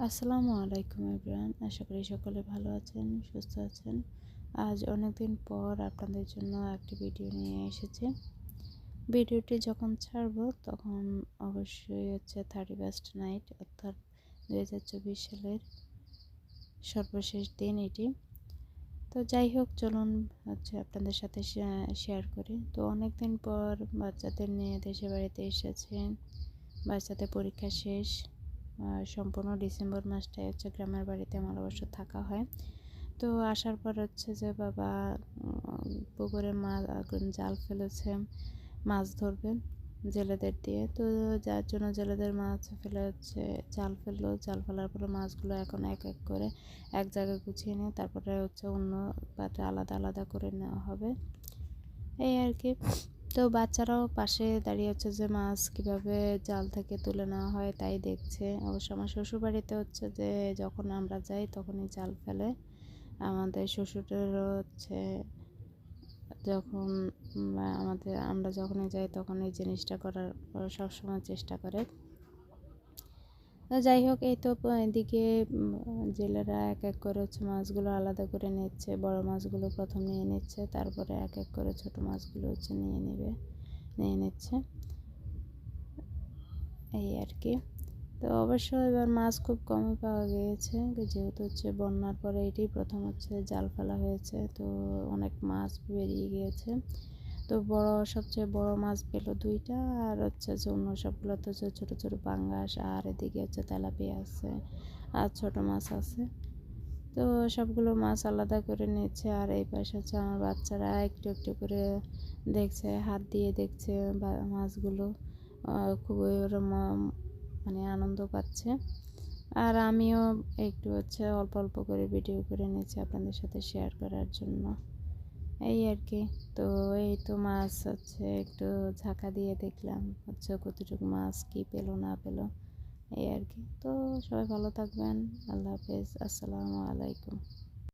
আসসালামু আলাইকুম এভরিওয়ান, আশা করি সকলে ভালো আছেন, সুস্থ আছেন। আজ অনেকদিন পর আপনাদের জন্য একটি ভিডিও নিয়ে এসেছি। ভিডিওটি যখন ছাড়বো তখন অবশ্যই 31st নাইট, অর্থাৎ 2024 সালের সর্বশেষ দিন এটি। তো যাই হোক, চলুন আপনাদের সাথে শেয়ার করি। তো অনেকদিন পর বাচ্চাদের নিয়ে দেশের বাড়িতে এসেছেন। বাচ্চাদের পরীক্ষা শেষ, সম্পূর্ণ ডিসেম্বর মাসটাই গ্রামের বাড়িতে আমার অবশ্য থাকা হয়। তো আসার পর যে বাবা পুকুরে মাছ জাল ফেলেছে, মাছ ধরবে জেলেদের দিয়ে। তো যার জন্য জেলেদের মাছ ফেলে জাল ফেললো। জাল ফেলার পরে মাছগুলো এখন এক এক করে এক জায়গায় গুছিয়ে নিয়ে তারপরে অন্য পাত্রে আলাদা আলাদা করে নেওয়া হবে, এই আর কি। তো বাচ্চারাও পাশে দাঁড়িয়ে যে মাছ কিভাবে জাল থেকে তুলে নেওয়া হয় তাই দেখছে। অবশ্য আমার শ্বশুরবাড়িতে যে যখন আমরা যাই তখনই জাল ফেলে। আমাদের শ্বশুরেরও যখন আমরা যখনই যাই তখন এই জিনিসটা করার সবসময় চেষ্টা করে। তো যাই হোক, এই তো এদিকে জেলেরা এক এক করে মাছগুলো আলাদা করে নিচ্ছে। বড় মাছগুলো প্রথম নিয়ে নিচ্ছে, তারপরে এক এক করে ছোট মাছগুলো নিয়ে নিচ্ছে, এই আর কি। তো অবশ্য এবার মাছ খুব কমই পাওয়া গিয়েছে, যেহেতু বন্যার পরে এটি প্রথম জাল ফেলা হয়েছে। তো অনেক মাছ বেরিয়ে গিয়েছে। তো সবচেয়ে বড় মাছ পেলো 2টা, আর যে অন্য সবগুলো তো ছোট ছোট পাঙ্গাস, আর এদিকে তেলাপিয়া আছে আর ছোট মাছ আছে। তো সবগুলো মাছ আলাদা করে নিচ্ছে। আর এই পাশে আমার বাচ্চারা একটু একটু করে দেখছে, হাত দিয়ে দেখছে মাছগুলো। খুবই ওরা মানে আনন্দ পাচ্ছে। আর আমিও একটু অল্প অল্প করে ভিডিও করে নিচ্ছি আপনাদের সাথে শেয়ার করার জন্য, এই আর কি। তো এই তো মাছ একটু ঝাঁকা দিয়ে দেখলাম কতটুকু মাছ কি পেলো না পেলো, এই আর কি। তো সবাই ভালো থাকবেন। আল্লাহ হাফেজ, আসসালামু আলাইকুম।